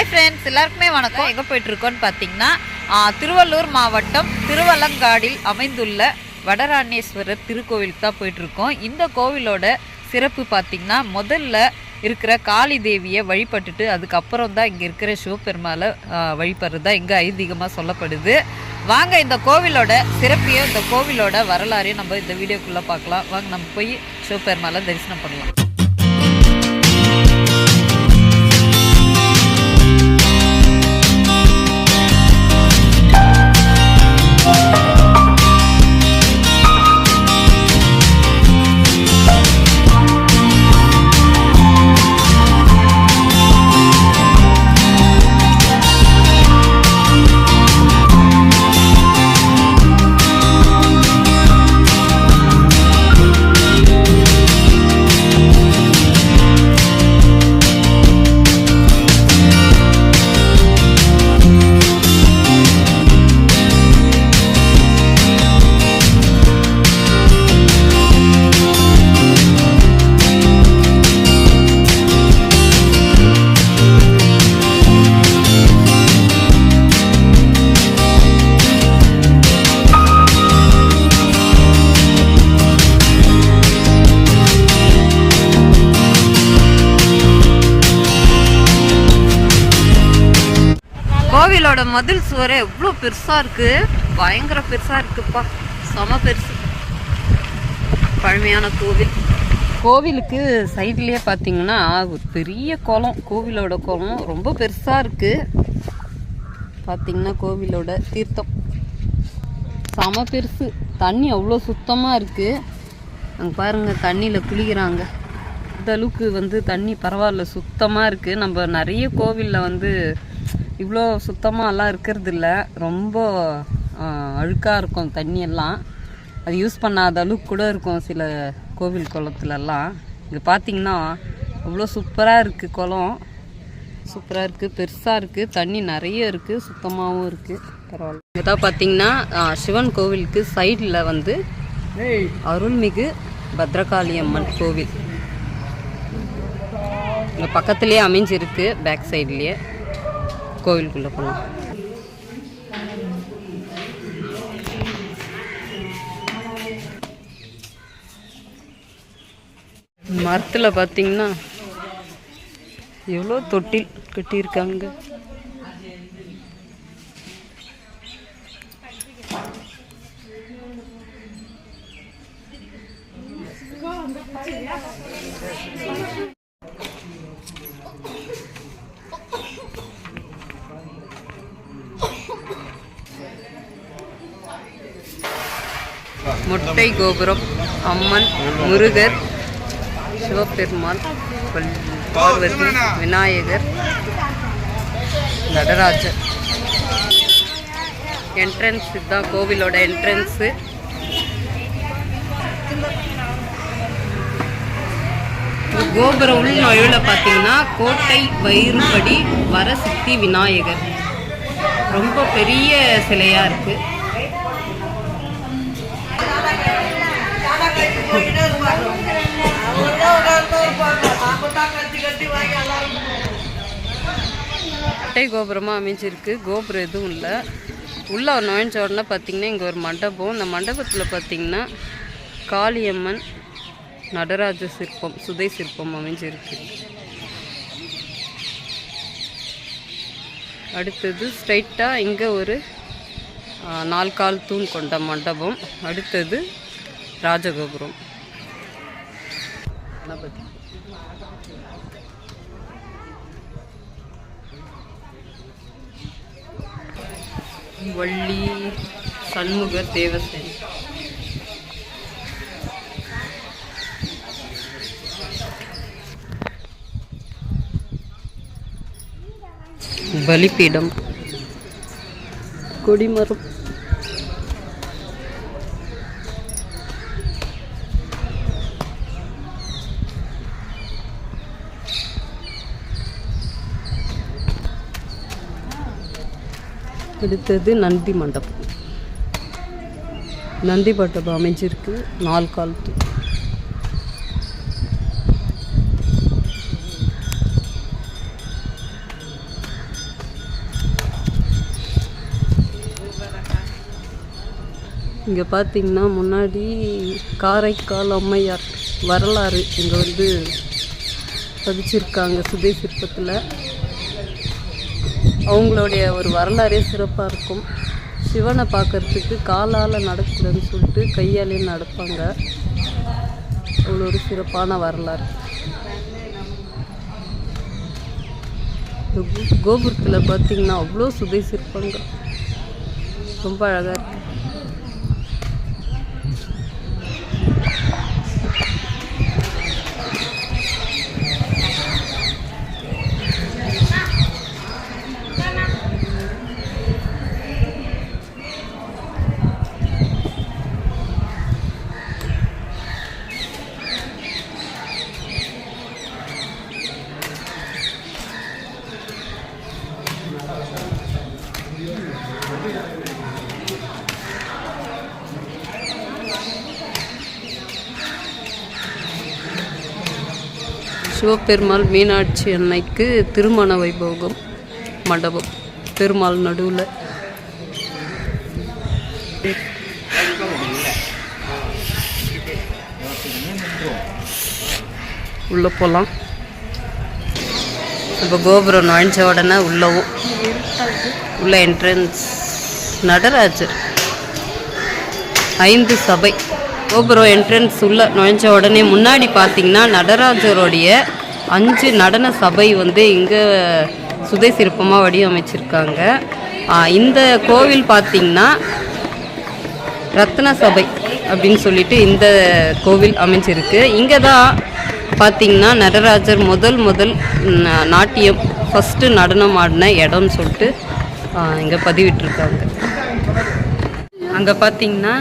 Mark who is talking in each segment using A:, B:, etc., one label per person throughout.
A: Friends, எல்லாருக்குமே வணக்கம். எங்கே போயிட்டுருக்கோன்னு பார்த்தீங்கன்னா, திருவள்ளூர் மாவட்டம் திருவலங்காடில் அமைந்துள்ள வடராணேஸ்வரர் திருக்கோவிலுக்கு தான் போயிட்டுருக்கோம். இந்த கோவிலோட சிறப்பு பார்த்திங்கன்னா, முதல்ல இருக்கிற காளி தேவியை வழிபட்டுட்டு அதுக்கப்புறம் தான் இங்கே இருக்கிற சிவபெருமாளை வழிபடுறது தான் இங்கே ஐதீகமாக சொல்லப்படுது. வாங்க இந்த கோவிலோட சிறப்பையும் இந்த கோவிலோட வரலாறையும் நம்ம இந்த வீடியோக்குள்ளே பார்க்கலாம். வாங்க நம்ம போய் சிவபெருமாளை தரிசனம் பண்ணலாம். கோவிலோட மதில் சுவரே எவ்வளோ பெருசாக இருக்குது, பயங்கர பெருசாக இருக்குப்பா, செம பெருசு. பழமையான கோவில். கோவிலுக்கு சைட்லேயே பார்த்தீங்கன்னா ஒரு பெரிய குளம், கோவிலோட குளம் ரொம்ப பெருசாக இருக்குது. பார்த்தீங்கன்னா கோவிலோட தீர்த்தம் செம பெருசு, தண்ணி அவ்வளோ சுத்தமாக இருக்குது. அங்கே பாருங்கள், தண்ணியில் குளிக்கிறாங்க. இந்த அளவுக்கு தண்ணி பரவாயில்ல, சுத்தமாக இருக்குது. நம்ம நிறைய கோவிலில் இவ்வளோ சுத்தமாகலாம் இருக்கிறது இல்லை, ரொம்ப அழுக்காக இருக்கும் தண்ணியெல்லாம். அது யூஸ் பண்ணாத அளவுக்கு கூட இருக்கும் சில கோவில் குளத்துலலாம். இங்கே பார்த்தீங்கன்னா அவ்வளோ சூப்பராக இருக்குது, குளம் சூப்பராக இருக்குது, பெருசாக இருக்குது, தண்ணி நிறைய இருக்குது, சுத்தமாகவும் இருக்குது, பரவாயில்ல. இங்கே தான் பார்த்தீங்கன்னா சிவன் கோவிலுக்கு சைடில் அருள்மிகு பத்ரகாளி அம்மன் கோவில் இங்கே பக்கத்துலேயே அமைஞ்சிருக்கு. பேக் சைட்லேயே கோவிலுக்குள்ளே போகலாம். மரத்தில் பார்த்தீங்கன்னா எவ்வளோ தொட்டில் கட்டியிருக்காங்க. மொட்டை கோபுரம், அம்மன், முருகர், சிவபெருமாள், பார்வதி, விநாயகர், நடராஜர். என்ட்ரன்ஸ் இதுதான் கோவிலோட என்ட்ரன்ஸு. கோபுரம் உள் நுழைவுல பார்த்தீங்கன்னா கோட்டை வயிறுபடி வரசித்தி விநாயகர் ரொம்ப பெரிய சிலையாக இருக்குது. அட்டை கோபுரமாக அமைஞ்சிருக்கு. கோபுரம் எதுவும் இல்லை. உள்ளே நுழைஞ்ச உடனே பார்த்தீங்கன்னா இங்கே ஒரு மண்டபம். இந்த மண்டபத்தில் பார்த்தீங்கன்னா காளியம்மன், நடராஜ சிற்பம், சுதை சிற்பம் அமைஞ்சிருக்கு. அடுத்தது ஸ்ட்ரைட்டாக இங்கே ஒரு 4 கால் தூண் கொண்ட மண்டபம். அடுத்தது ராஜகோபுரம். வள்ளி சண்முக தேவசேனை. பலிபீடம், கொடிமரம், அடுத்தது நந்தி மண்டபம். நந்தி மண்டபம் அமைஞ்சிருக்கு 4 கால். இங்கே பார்த்தீங்கன்னா முன்னாடி காரைக்கால் அம்மையார் வரலாறு இங்கே வந்து பதிச்சிருக்காங்க சுதை சிற்பத்தில். அவங்களுடைய ஒரு வரலாறே சிறப்பாக இருக்கும். சிவனை பார்க்குறதுக்கு காலால் நடக்கூடாதுன்னு சொல்லிட்டு கையாலே நடப்பாங்க. அவ்வளோ ஒரு சிறப்பான வரலாறு. கோபுரத்தில் பார்த்தீங்கன்னா அவ்வளோ சுதை சிற்பங்கள் ரொம்ப அழகாக இருக்கு. சிவபெருமாள் மீனாட்சி அன்னைக்கு திருமண வைபோகம் மண்டபம் பெருமாள் நடுவில். உள்ளே போகலாம். இப்போ கோபுரம் நுழைஞ்ச உடனே உள்ளவும் உள்ள என்ட்ரன்ஸ் நடராஜர் 5 சபை. கோபுரம் என்ட்ரன்ஸ் உள்ள நுழைஞ்ச உடனே முன்னாடி பார்த்தீங்கன்னா நடராஜருடைய 5 நடன சபை வந்து இங்கே சுதை சிற்பமாக வடிவமைச்சிருக்காங்க. இந்த கோவில் பார்த்திங்கன்னா ரத்ன சபை அப்படின்னு சொல்லிட்டு இந்த கோவில் அமைஞ்சிருக்கு. இங்கே தான் பார்த்திங்கன்னா நடராஜர் முதல் நாட்டியம் ஃபஸ்ட்டு நடனம் ஆடின இடம்னு சொல்லிட்டு இங்கே பதிவிட்டிருக்காங்க. அங்கே பார்த்திங்கன்னா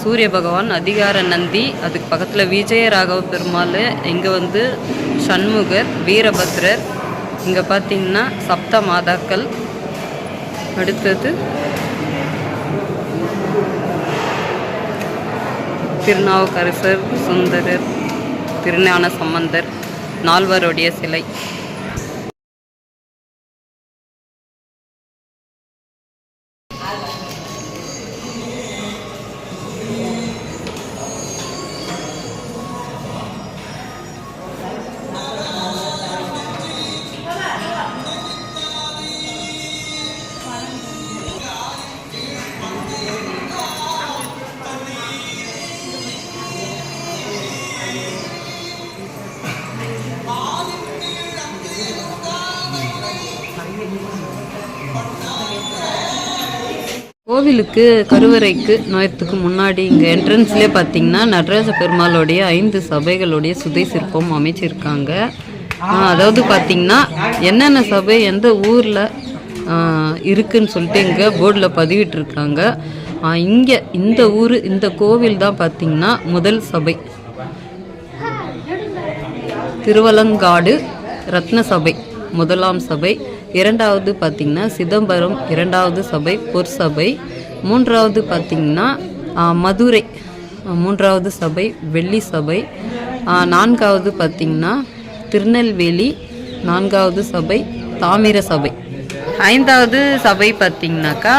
A: சூரிய பகவான், அதிகார நந்தி, அதுக்கு பக்கத்தில் விஜயராகவ பெருமாள், இங்கே வந்து சண்முகர், வீரபத்ரர், இங்கே பார்த்திங்கன்னா சப்த மாதாக்கள், அடுத்தது திருநாவுக்கரசர், சுந்தரர், திருஞான சம்பந்தர், நால்வருடைய சிலை. கோவிலுக்கு கருவறைக்கு நுழையத்துக்கு முன்னாடி இங்கே என்ட்ரன்ஸ்லேயே பார்த்தீங்கன்னா நடராஜ பெருமாளுடைய 5 சபைகளுடைய சுதை சிற்பம் அமைச்சிருக்காங்க. அதாவது பார்த்திங்கன்னா என்னென்ன சபை எந்த ஊரில் இருக்குன்னு சொல்லிட்டு இங்கே போர்டில் பதிவிட்டிருக்காங்க. இங்கே இந்த ஊர் இந்த கோவில் தான் பார்த்திங்கன்னா முதல் சபை திருவலங்காடு ரத்ன சபை முதலாம் சபை, 2வது பார்த்திங்கன்னா சிதம்பரம் 2வது சபை பொற் சபை, 3வது பார்த்திங்கன்னா மதுரை 3வது சபை வெள்ளி சபை, 4வது பார்த்திங்கன்னா திருநெல்வேலி 4வது சபை தாமிர சபை, 5வது சபை பார்த்திங்கனாக்கா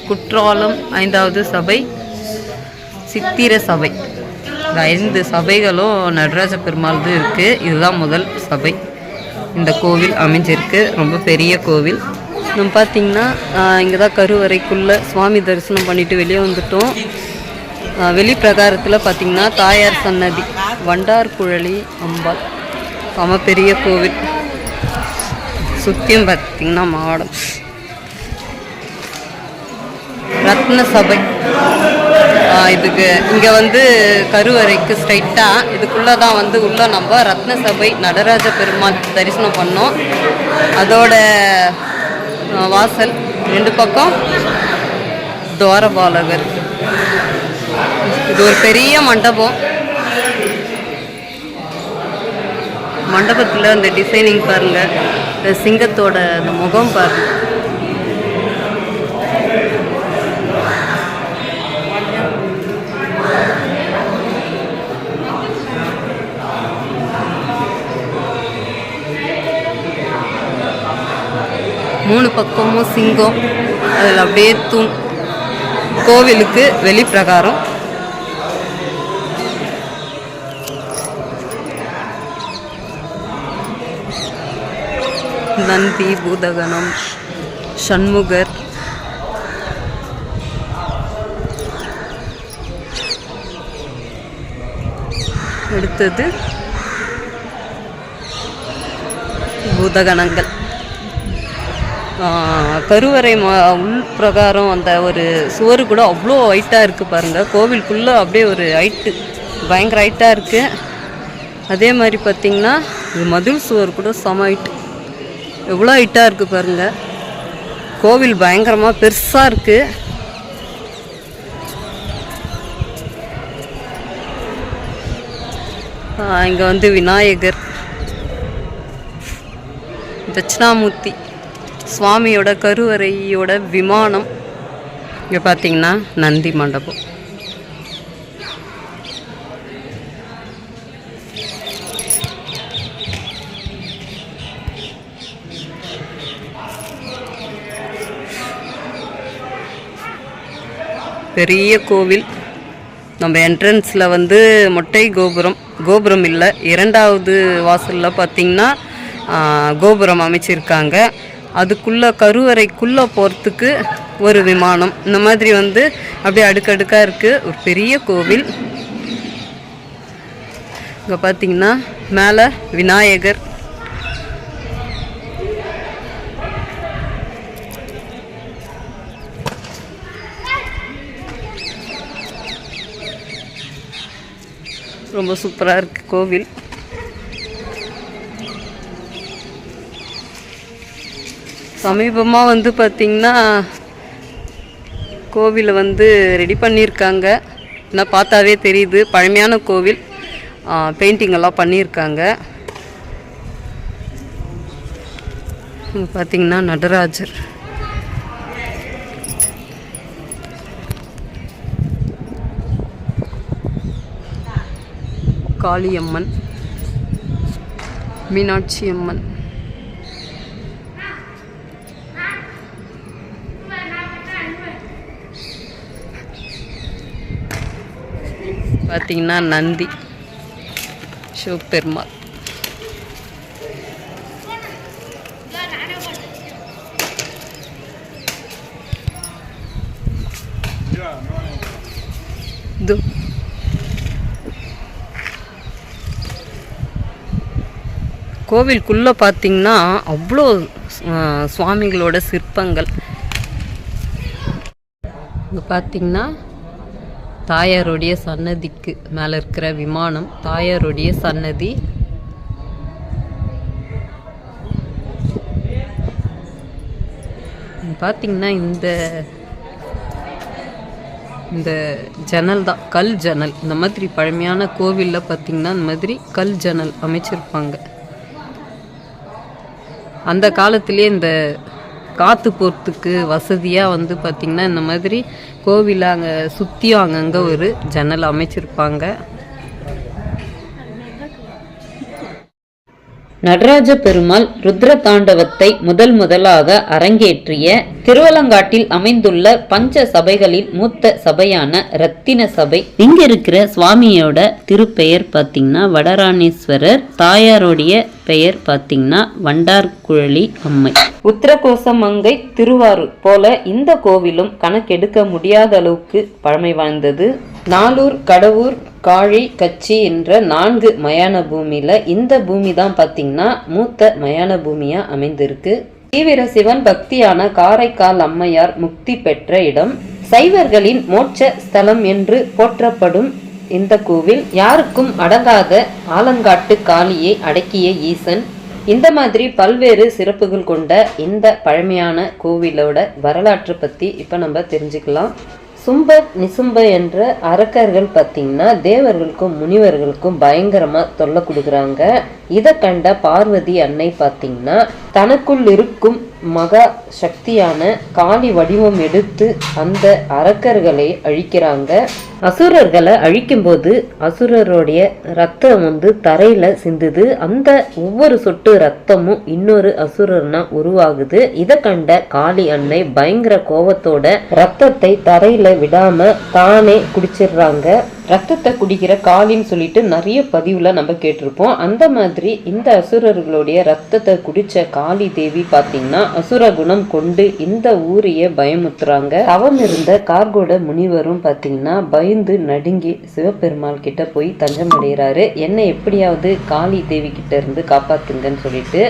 A: குற்றாலம், 5வது சபை சித்திர சபை. 5 சபைகளும் நடராஜ பெருமாள்து இருக்குது. இதுதான் முதல் சபை. இந்த கோவில் அமைஞ்சிருக்கு. ரொம்ப பெரிய கோவில். நம்ம பார்த்திங்கன்னா இங்கே தான் கருவறைக்குள்ளே சுவாமி தரிசனம் பண்ணிவிட்டு வெளியே வந்துட்டோம். வெளி பிரகாரத்தில் பார்த்திங்கன்னா தாயார் சன்னதி, வண்டார்குழலி அம்பாள், ரொம்ப பெரிய கோவில். சுற்றியும் பார்த்திங்கன்னா மாடம். ரத்ன சபை இதுக்கு இங்கே வந்து கருவறைக்கு ஸ்ட்ரைட்டாக இதுக்குள்ளே தான் வந்து உள்ளே நம்ம ரத்ன சபை நடராஜ பெருமாள் தரிசனம் பண்ணோம். அதோட வாசல் 2 பக்கம் துவாரபாலகர். இது ஒரு பெரிய மண்டபம். மண்டபத்தில் அந்த டிசைனிங் பாருங்கள், சிங்கத்தோட அந்த முகம் பாருங்கள். மூணு பக்கமும் சிங்கம், அதில் அப்படியே தூண் கோவிலுக்கு வெளிப்பிரகாரம். நந்தி, பூதகணம், சண்முகர், அடுத்தது பூதகணங்கள். கருவறை உள் பிரகாரம் அந்த ஒரு சுவர் கூட அவ்வளோ ஹைட்டாக இருக்குது பாருங்கள். கோவிலுக்குள்ளே அப்படியே ஒரு ஹைட்டு பயங்கர ஹைட்டாக இருக்குது. அதே மாதிரி பார்த்திங்கன்னா இது மதில் சுவர் கூட செம ஹைட்டு, எவ்வளோ ஹைட்டாக இருக்குது பாருங்கள். கோவில் பயங்கரமாக பெருசாக இருக்குது. இங்கே வந்து விநாயகர், தட்சிணாமூர்த்தி சுவாமியோட கருவறையோட விமானம். இங்கே பார்த்தீங்கன்னா நந்தி மண்டபம். பெரிய கோவில். நம்ம என்ட்ரன்ஸில் வந்து மொட்டை கோபுரம் இல்லை, இரண்டாவது வாசலில் பார்த்திங்கன்னா கோபுரம் அமைச்சிருக்காங்க. அதுக்குள்ளே கருவறைக்குள்ளே போகிறதுக்கு ஒரு விமானம். இந்த மாதிரி வந்து அப்படியே அடுக்கடுக்காக இருக்குது. ஒரு பெரிய கோவில். இங்கே பார்த்திங்கன்னா மேலே விநாயகர், ரொம்ப சூப்பராக இருக்குது கோவில். சமீபமாக வந்து பார்த்திங்கன்னா கோவிலை வந்து ரெடி பண்ணியிருக்காங்க. என்ன பார்த்தாவே தெரியுது, பழமையான கோவில். பெயிண்டிங் எல்லாம் பண்ணியிருக்காங்க. பார்த்திங்கன்னா நடராஜர், காளியம்மன், மீனாட்சி அம்மன், பார்த்தீங்கன்னா நந்தி, சிவபெருமாள். இது கோவிலுக்குள்ளே பார்த்தீங்கன்னா அவ்வளோ சுவாமிகளோட சிற்பங்கள். இங்கே பார்த்தீங்கன்னா தாயாருடைய சன்னதிக்கு மேலே இருக்கிற விமானம், தாயாருடைய சன்னதி. பார்த்தீங்கன்னா இந்த ஜன்னல் தான் கல் ஜன்னல். இந்த மாதிரி பழமையான கோவிலில் பார்த்தீங்கன்னா இந்த மாதிரி கல் ஜன்னல் அமைச்சிருப்பாங்க. அந்த காலத்திலே இந்த காற்று போகிறதுக்கு வசதியாக வந்து பார்த்திங்கன்னா இந்த மாதிரி கோவிலில் அங்கே சுற்றியும் அங்கங்கே ஒரு ஜன்னல் அமைச்சிருப்பாங்க.
B: நடராஜ பெருமாள் ருத்ர தாண்டவத்தை முதலாக அரங்கேற்றிய திருவலங்காட்டில் அமைந்துள்ள பஞ்ச சபைகளில் மூத்த சபையான ரத்தின சபை. இங்க இருக்கிற சுவாமியோட திருப்பெயர் பாத்தீங்கன்னா வடராணேஸ்வரர், தாயாருடைய பெயர் பாத்தீங்கன்னா வண்டார்குழலி அம்மை. உத்தரகோசமங்கை, திருவாரூர் போல இந்த கோவிலும் கணக்கெடுக்க முடியாத அளவுக்கு பழமை வாய்ந்தது. நாலூர், கடவுர், காழி, கச்சி என்ற 4 மயான பூமியில இந்த பூமி தான் பாத்தீங்கன்னா மூத்த மயான பூமியா அமைந்திருக்கு. தீவிர சிவன் பக்தியான காரைக்கால் அம்மையார் முக்தி பெற்ற இடம், சைவர்களின் மோட்ச ஸ்தலம் என்று போற்றப்படும் இந்த கோவில் யாருக்கும் அடங்காத ஆலங்காட்டு காளியை அடக்கிய ஈசன். இந்த மாதிரி பல்வேறு சிறப்புகள் கொண்ட இந்த பழமையான கோவிலோட வரலாற்றை பத்தி இப்ப நம்ம தெரிஞ்சுக்கலாம். சும்ப நிசும்ப என்ற அரக்கர்கள் பார்த்தீங்கன்னா தேவர்களுக்கும் முனிவர்களுக்கும் பயங்கரமா தொல்லை கொடுக்குறாங்க. இதை கண்ட பார்வதி அன்னை பார்த்தீங்கன்னா தனக்குள் இருக்கும் மகா சக்தியான காளி வடிவம் எடுத்து அந்த அரக்கர்களை அழிக்கிறாங்க. அசுரர்களை அழிக்கும்போது அசுரருடைய ரத்தம் வந்து தரையில சிந்துது. அந்த ஒவ்வொரு சொட்டு ரத்தமும் இன்னொரு அசுரர்னா உருவாகுது. இதை கண்ட காளி அன்னை பயங்கர கோபத்தோட ரத்தத்தை தரையில விடாம தானே குடிச்சிடுறாங்க. ரத்தத்தை குடிக்கிற காளின்னு சொல்லிட்டு நிறைய பதிவுல நம்ம கேட்டிருப்போம். அந்த மாதிரி இந்த அசுரர்களுடைய ரத்தத்தை குடிச்ச காளி தேவி பாத்தீங்கன்னா அசுர குணம் கொண்டு இந்த ஊரையே பயமுத்துறாங்க. தவம் இருந்த கார்கோட முனிவரும் பாத்தீங்கன்னா பயந்து நடுங்கி சிவபெருமாள் கிட்ட போய் தஞ்சம் அடைகிறாரு. என்னை எப்படியாவது காளி தேவி கிட்ட இருந்து காப்பாத்துங்கன்னு சொல்லிட்டு.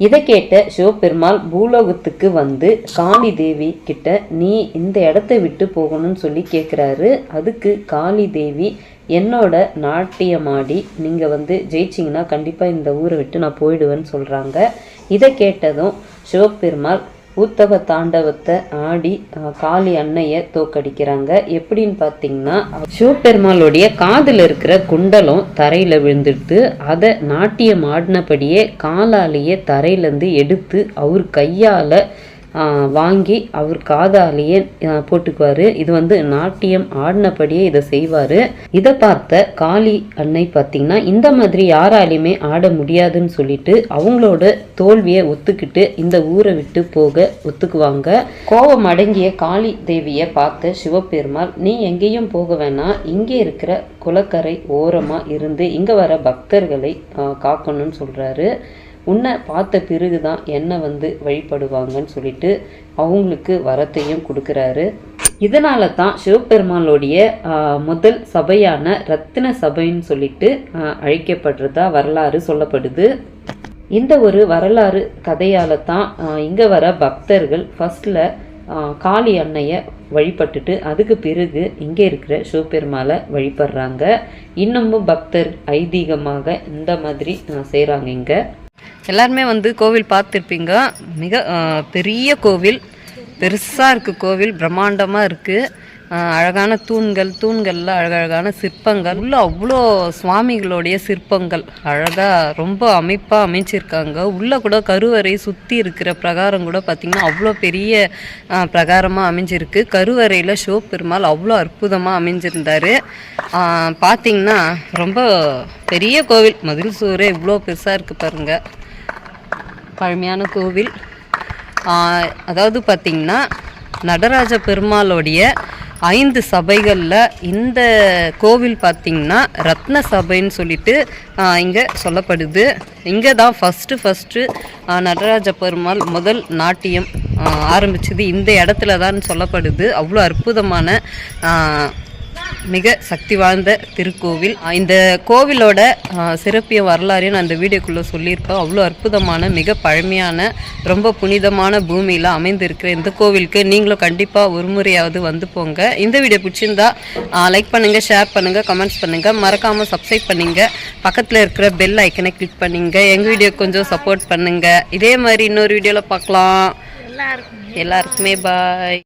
B: இதை கேட்ட சிவபெருமாள் பூலோகத்துக்கு வந்து காளி தேவி கிட்ட நீ இந்த இடத்த விட்டு போகணும்னு சொல்லி கேட்குறாரு. அதுக்கு காளி தேவி என்னோட நாட்டியமாடி நீங்கள் வந்து ஜெயிச்சிங்கன்னா கண்டிப்பாக இந்த ஊரை விட்டு நான் போயிடுவேன்னு சொல்கிறாங்க. இதை கேட்டதும் சிவபெருமாள் ஊத்தவ தாண்டவத்தை ஆடி காளி அன்னைய தோக்கடிக்கிறாங்க. எப்படின்னு பார்த்தீங்கன்னா சிவபெருமாளுடைய காதில் இருக்கிற குண்டலம் தரையில் விழுந்துடுது. அதை நாட்டியம் ஆடினபடியே காலாலேயே தரையிலேருந்து எடுத்து அவர் கையால் வாங்கி அவர் காதாலேயே போட்டுக்குவார். இது வந்து நாட்டியம் ஆடினபடியே இதை செய்வார். இதை பார்த்த காளி அன்னை பார்த்தீங்கன்னா இந்த மாதிரி யாராலையுமே ஆட முடியாதுன்னு சொல்லிட்டு அவங்களோட தோல்வியை ஒத்துக்கிட்டு இந்த ஊரை விட்டு போக ஒத்துக்குவாங்க. கோபம் அடங்கிய காளி தேவியை பார்த்த சிவபெருமாள் நீ எங்கேயும் போக வேணாம், இங்கே இருக்கிற குளக்கரை ஓரமாக இருந்து இங்கே வர பக்தர்களை காக்கணும்னு சொல்கிறாரு. உன்னை பார்த்த பிறகு தான் என்னை வந்து வழிபடுவாங்கன்னு சொல்லிட்டு அவங்களுக்கு வரத்தையும் கொடுக்குறாரு. இதனால தான் சிவபெருமாளுடைய முதல் சபையான ரத்தின சபைன்னு சொல்லிட்டு அழைக்கப்படுறதா வரலாறு சொல்லப்படுது. இந்த ஒரு வரலாறு கதையால் தான் இங்கே வர பக்தர்கள் ஃபர்ஸ்டில் காளி அன்னையை வழிபட்டுட்டு அதுக்கு பிறகு இங்கே இருக்கிற சிவபெருமாளை வழிபடுறாங்க. இன்னமும் பக்தர் ஐதீகமாக இந்த மாதிரி செய்கிறாங்க. இங்கே
A: எல்லாருமே வந்து கோவில் பார்த்துருப்பீங்க. மிக பெரிய கோவில், பெருசாக இருக்குது கோவில், பிரம்மாண்டமாக இருக்குது. அழகான தூண்களில் அழகழகான சிற்பங்கள் உள்ள அவ்வளோ சுவாமிகளுடைய சிற்பங்கள் அழகாக ரொம்ப அமைப்பாக அமைச்சிருக்காங்க. உள்ளே கூட கருவறை சுற்றி இருக்கிற பிரகாரம் கூட பார்த்திங்கன்னா அவ்வளோ பெரிய பிரகாரமாக அமைஞ்சிருக்கு. கருவறையில் சிவபெருமாள் அவ்வளோ அற்புதமாக அமைஞ்சிருந்தார். பார்த்திங்கன்னா ரொம்ப பெரிய கோவில், மதில் சூரே இவ்வளோ பெருசாக இருக்குது பாருங்கள். பழமையான கோவில். அதாவது பார்த்திங்கன்னா நடராஜ பெருமாளுடைய 5 சபைகளில் இந்த கோவில் பார்த்திங்கன்னா ரத்ன சபைன்னு சொல்லிட்டு இங்கே சொல்லப்படுது. இங்கே தான் ஃபஸ்ட்டு நடராஜ பெருமாள் முதல் நாட்டியம் ஆரம்பிச்சது இந்த இடத்துல தான் சொல்லப்படுது. அவ்வளோ அற்புதமான மிக சக்தி வாய்ந்த திருக்கோவில். இந்த கோவிலோட சிறப்பிய வரலாறையும் நான் இந்த வீடியோக்குள்ளே சொல்லியிருப்பேன். அவ்வளோ அற்புதமான மிக பழமையான ரொம்ப புனிதமான பூமியில் அமைந்திருக்கிற இந்த கோவிலுக்கு நீங்களும் கண்டிப்பாக ஒரு முறையாவது வந்து போங்க. இந்த வீடியோ பிடிச்சிருந்தா லைக் பண்ணுங்கள், ஷேர் பண்ணுங்கள், கமெண்ட்ஸ் பண்ணுங்கள், மறக்காமல் சப்ஸ்கிரைப் பண்ணுங்கள், பக்கத்தில் இருக்கிற பெல் ஐக்கனை கிளிக் பண்ணுங்க. எங்கள் வீடியோ கொஞ்சம் சப்போர்ட் பண்ணுங்கள். இதே மாதிரி இன்னொரு வீடியோவில் பார்க்கலாம். எல்லாருக்குமே பாய்.